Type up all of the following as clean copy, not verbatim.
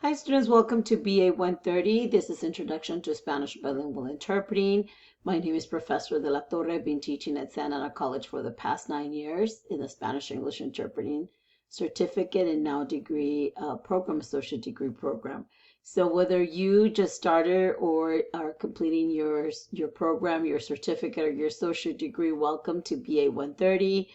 Hi students, welcome to BA 130. This is Introduction to Spanish Bilingual Interpreting. My name is Professor De La Torre. I've been teaching at Santa Ana College for the past 9 years in the Spanish-English Interpreting Certificate and now degree program, associate degree program. So whether you just started or are completing your program, your certificate, or your associate degree, welcome to BA 130.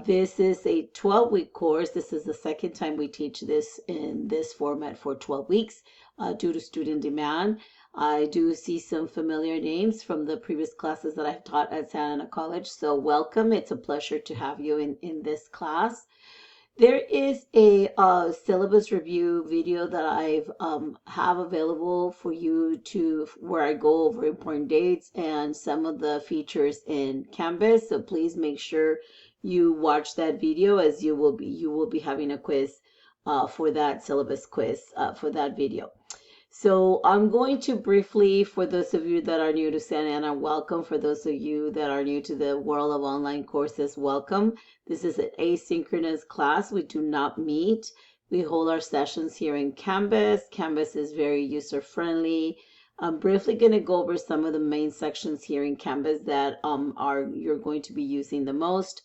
This is a 12-week course. This is the second time we teach this in this format for 12 weeks due to student demand. I do see some familiar names from the previous classes that I've taught at Santa Ana College. So welcome. It's a pleasure to have you in this class. There is a syllabus review video that I've have available for you to where I go over important dates and some of the features in Canvas. So please make sure you watch that video as you will be having a quiz for that syllabus quiz for that video. So I'm going to briefly, for those of you that are new to Santa Ana, welcome. For those of you that are new to the world of online courses, welcome. This is an asynchronous class. We do not meet. We hold our sessions here in Canvas. Canvas is very user-friendly. I'm briefly going to go over some of the main sections here in Canvas that you're going to be using the most.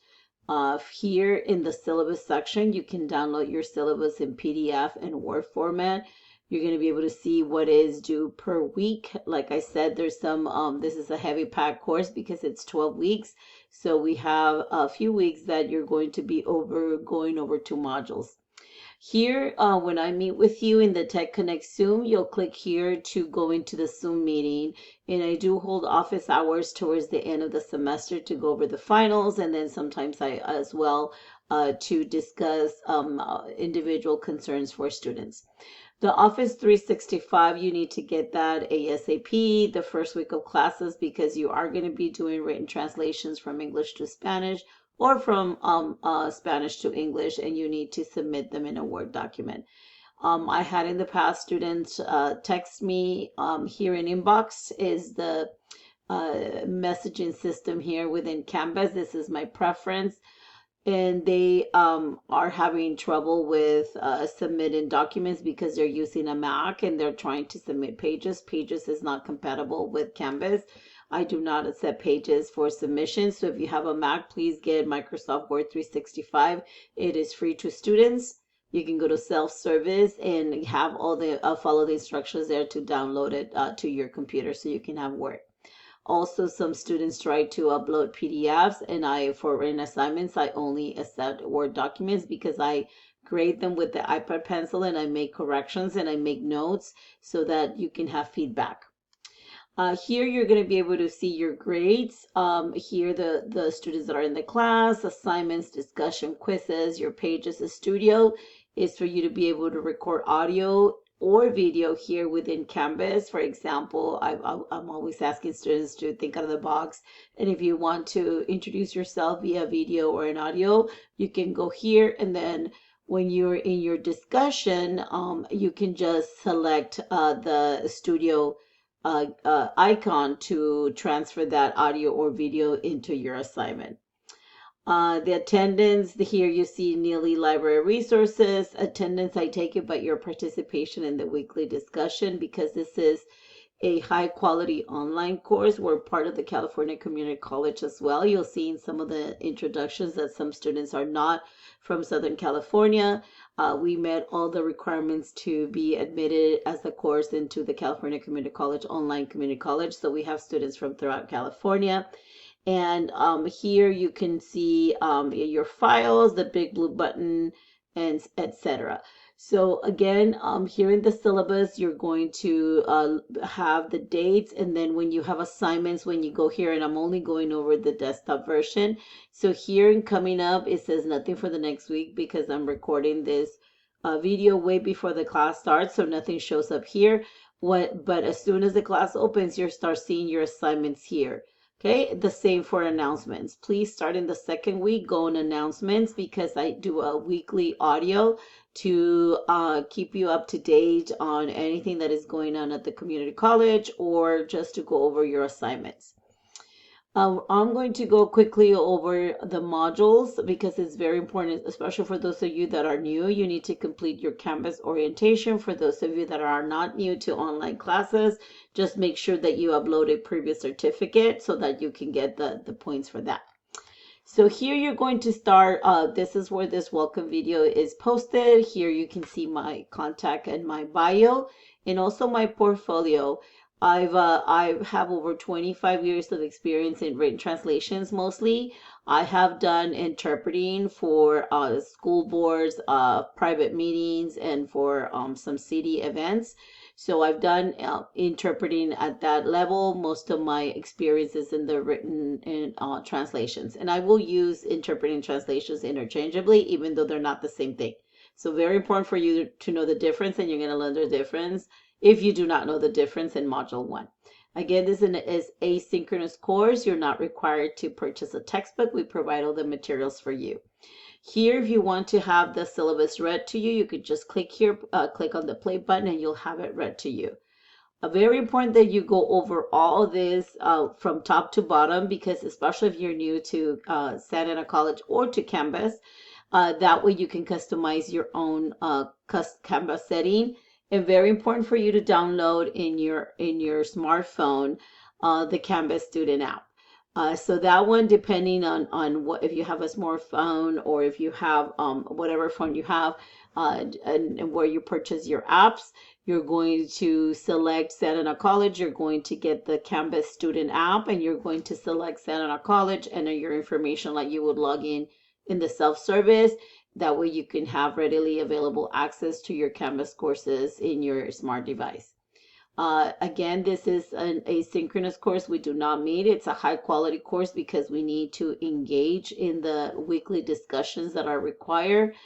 Here in the syllabus section, you can download your syllabus in PDF and Word format. You're going to be able to see what is due per week. Like I said, there's some, this is a heavy pack course because it's 12 weeks. So we have a few weeks that you're going to be going over 2 modules. Here, when I meet with you in the Tech Connect Zoom, you'll click here to go into the Zoom meeting. And I do hold office hours towards the end of the semester to go over the finals. And then sometimes I as well to discuss individual concerns for students. The Office 365, you need to get that ASAP the first week of classes because you are going to be doing written translations from English to Spanish or from Spanish to English, and you need to submit them in a Word document. I had in the past students text me. Here in Inbox is the messaging system here within Canvas. This is my preference. And they are having trouble with submitting documents because they're using a Mac and they're trying to submit Pages. Pages is not compatible with Canvas. I do not accept Pages for submission. So if you have a Mac, please get Microsoft Word 365. It is free to students. You can go to self-service and have all the follow the instructions there to download it to your computer so you can have Word. Also, some students try to upload PDFs, and for written assignments, I only accept Word documents because I grade them with the iPad pencil and I make corrections and I make notes so that you can have feedback. Here you're going to be able to see your grades. Here the students that are in the class, assignments, discussion, quizzes, your Pages. The studio is for you to be able to record audio or video here within Canvas. For example, I'm always asking students to think out of the box. And if you want to introduce yourself via video or an audio, you can go here. And then when you're in your discussion, you can just select the studio icon to transfer that audio or video into your assignment. The attendance, here you see Neely Library Resources. Attendance, I take it, but your participation in the weekly discussion, because this is a high quality online course. We're part of the California Community College as well. You'll see in some of the introductions that some students are not from Southern California. We met all the requirements to be admitted as a course into the California Community College, online community college. So we have students from throughout California. And here you can see your files, the big blue button, and etc. So again, here in the syllabus, you're going to have the dates, and then when you have assignments, when you go here, and I'm only going over the desktop version. So here in coming up, it says nothing for the next week because I'm recording this video way before the class starts, so nothing shows up here. But as soon as the class opens, you'll start seeing your assignments here. Okay, the same for announcements. Please start in the second week, go on announcements because I do a weekly audio to keep you up to date on anything that is going on at the community college or just to go over your assignments. I'm going to go quickly over the modules because it's very important, especially for those of you that are new. You need to complete your Canvas orientation. For those of you that are not new to online classes, just make sure that you upload a previous certificate so that you can get the points for that. So here you're going to start, this is where this welcome video is posted. Here you can see my contact and my bio and also my portfolio. I have over 25 years of experience in written translations mostly. I have done interpreting for school boards, private meetings, and for some city events. So I've done interpreting at that level. Most of my experience is in the written and translations, and I will use interpreting translations interchangeably, even though they're not the same thing. So very important for you to know the difference, and you're going to learn the difference if you do not know the difference in Module 1. Again, this is asynchronous course. You're not required to purchase a textbook. We provide all the materials for you. Here, if you want to have the syllabus read to you, you could just click here, click on the play button, and you'll have it read to you. Very important that you go over all this from top to bottom, because especially if you're new to Santa Ana College or to Canvas, that way you can customize your own Canvas setting. And very important for you to download in your smartphone the Canvas Student app. So that one, depending on what, if you have a smartphone or if you have whatever phone you have, and where you purchase your apps, you're going to select Santa Ana College. You're going to get the Canvas Student app, and you're going to select Santa Ana College, enter your information like you would log in the self-service. That way you can have readily available access to your Canvas courses in your smart device. Again, this is an asynchronous course. We do not meet. It's a high quality course because we need to engage in the weekly discussions that are required,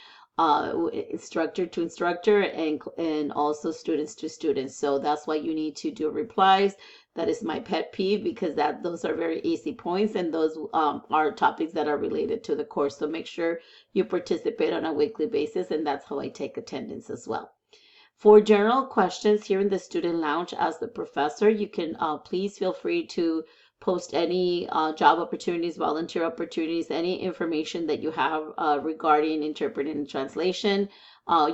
instructor to instructor and also students to students. So that's why you need to do replies. That is my pet peeve, because those are very easy points, and those are topics that are related to the course. So make sure you participate on a weekly basis, and that's how I take attendance as well. For general questions here in the student lounge, as the professor, you can please feel free to post any job opportunities, volunteer opportunities, any information that you have regarding interpreting and translation.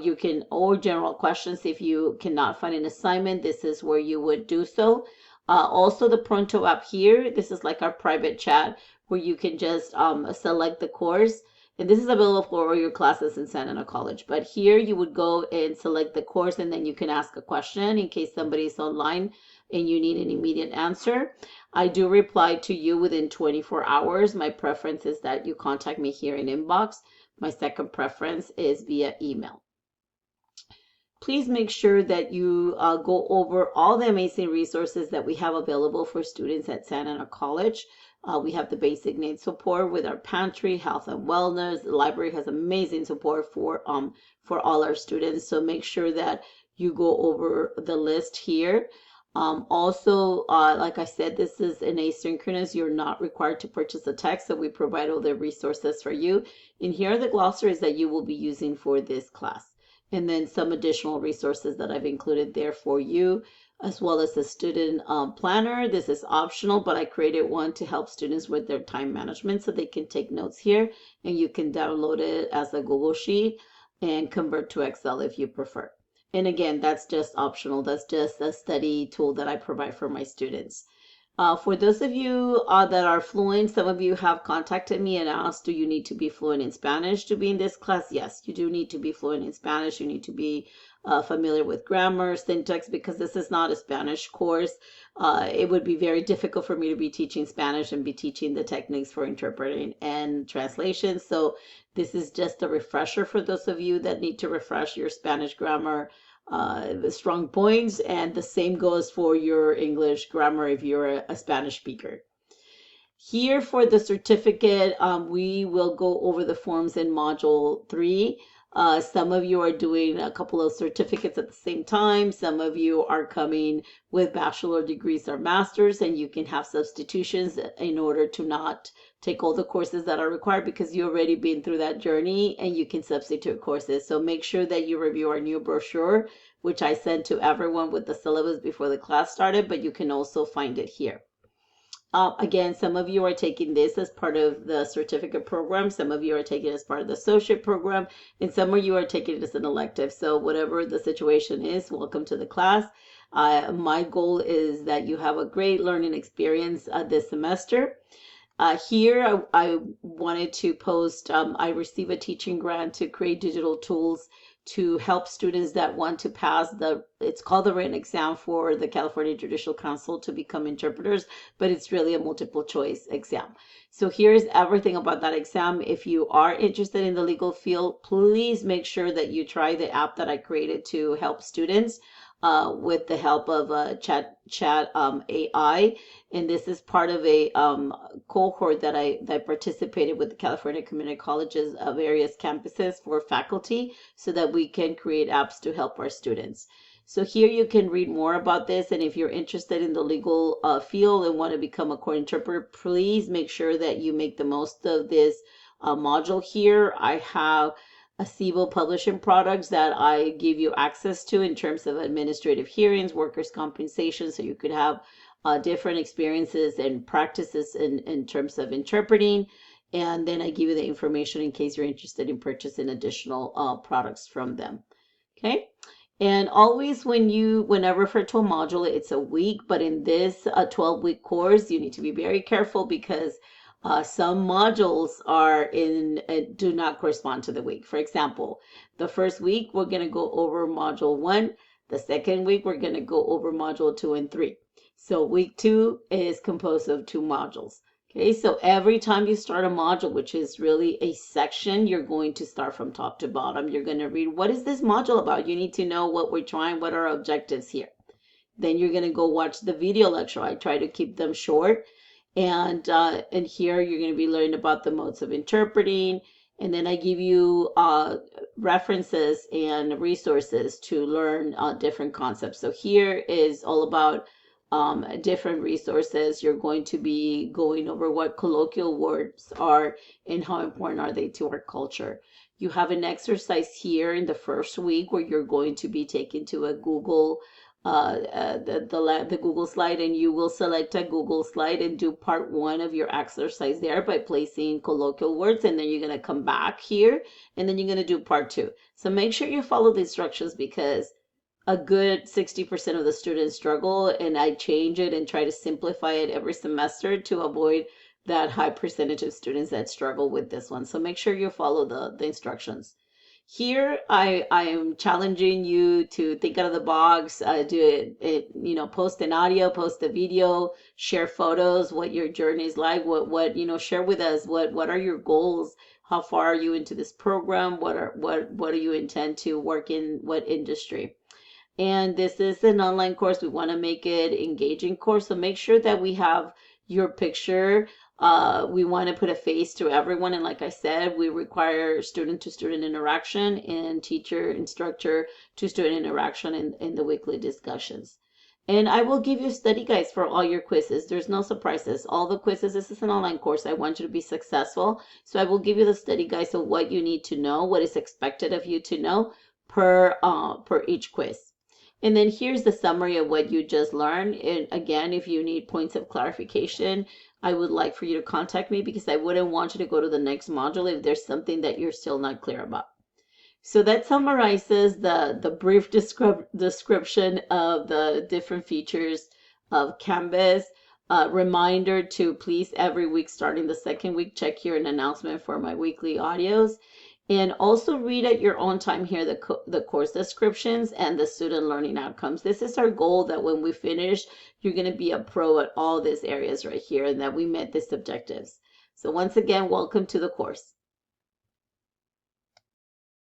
You can, or general questions. If you cannot find an assignment, this is where you would do so. Also, the Pronto app here, this is like our private chat where you can just select the course. And this is available for all your classes in Santa Ana College. But here you would go and select the course, and then you can ask a question in case somebody's online and you need an immediate answer. I do reply to you within 24 hours. My preference is that you contact me here in inbox. My second preference is via email. Please make sure that you go over all the amazing resources that we have available for students at Santa Ana College. We have the basic needs support with our pantry, health and wellness. The library has amazing support for all our students. So make sure that you go over the list here. Also, like I said, this is an asynchronous. You're not required to purchase a text, so we provide all the resources for you. And here are the glossaries that you will be using for this class. And then some additional resources that I've included there for you, as well as the student planner. This is optional, but I created one to help students with their time management so they can take notes here, and you can download it as a Google Sheet and convert to Excel if you prefer. And again, that's just optional. That's just a study tool that I provide for my students. For those of you that are fluent, some of you have contacted me and asked, do you need to be fluent in Spanish to be in this class? Yes, you do need to be fluent in Spanish. You need to be familiar with grammar, syntax, because this is not a Spanish course. It would be very difficult for me to be teaching Spanish and be teaching the techniques for interpreting and translation. So this is just a refresher for those of you that need to refresh your Spanish grammar strong points, and the same goes for your English grammar if you're a Spanish speaker. Here for the certificate, we will go over the forms in Module 3. Some of you are doing a couple of certificates at the same time. Some of you are coming with bachelor degrees or masters, and you can have substitutions in order to not take all the courses that are required because you've already been through that journey, and you can substitute courses. So make sure that you review our new brochure, which I sent to everyone with the syllabus before the class started, but you can also find it here. Again, some of you are taking this as part of the certificate program, some of you are taking it as part of the associate program, and some of you are taking it as an elective. So whatever the situation is, welcome to the class. My goal is that you have a great learning experience this semester. Here, I wanted to post, I received a teaching grant to create digital tools to help students that want to pass it's called the written exam for the California Judicial Council to become interpreters, but it's really a multiple choice exam. So here's everything about that exam. If you are interested in the legal field, please make sure that you try the app that I created to help students with the help of chat AI. And this is part of a cohort that participated with the California Community Colleges of various campuses for faculty so that we can create apps to help our students. So here you can read more about this, and if you're interested in the legal field and want to become a court interpreter, please make sure that you make the most of this module here. I have Acebo publishing products that I give you access to in terms of administrative hearings, workers' compensation, so you could have different experiences and practices in terms of interpreting. And then I give you the information in case you're interested in purchasing additional products from them. Okay. And always when I refer to a module, it's a week, but in this 12-week course, you need to be very careful because some modules do not correspond to the week. For example, the first week, we're going to go over module 1. The second week, we're going to go over module 2 and 3. So week 2 is composed of 2 modules. Okay, so every time you start a module, which is really a section, you're going to start from top to bottom. You're going to read, what is this module about? You need to know what we're trying, what are our objectives here. Then you're going to go watch the video lecture. I try to keep them short. And here you're going to be learning about the modes of interpreting. And then I give you references and resources to learn different concepts. So here is all about different resources. You're going to be going over what colloquial words are and how important are they to our culture. You have an exercise here in the first week where you're going to be taken to a Google the Google slide, and you will select a Google slide and do part 1 of your exercise there by placing colloquial words, and then you're going to come back here and then you're going to do part 2. So make sure you follow the instructions because a good 60% of the students struggle, and I change it and try to simplify it every semester to avoid that high percentage of students that struggle with this one. So make sure you follow the instructions. Here, I am challenging you to think out of the box, do it, post an audio, post a video, share photos, what your journey is like, what share with us, what are your goals, how far are you into this program, what do you intend to work in, what industry. And this is an online course. We want to make it engaging course, so make sure that we have your picture. We want to put a face to everyone, and like I said, we require student-to-student interaction and teacher-instructor to student interaction in the weekly discussions. And I will give you study guides for all your quizzes. There's no surprises. All the quizzes, this is an online course. I want you to be successful. So I will give you the study guides of what you need to know, what is expected of you to know per each quiz. And then here's the summary of what you just learned. And again, if you need points of clarification, I would like for you to contact me because I wouldn't want you to go to the next module if there's something that you're still not clear about. So that summarizes the brief description of the different features of Canvas. Reminder to please every week starting the second week, check here an announcement for my weekly audios. And also read at your own time here the course descriptions and the student learning outcomes. This is our goal, that when we finish, you're going to be a pro at all these areas right here and that we met these objectives. So once again, welcome to the course.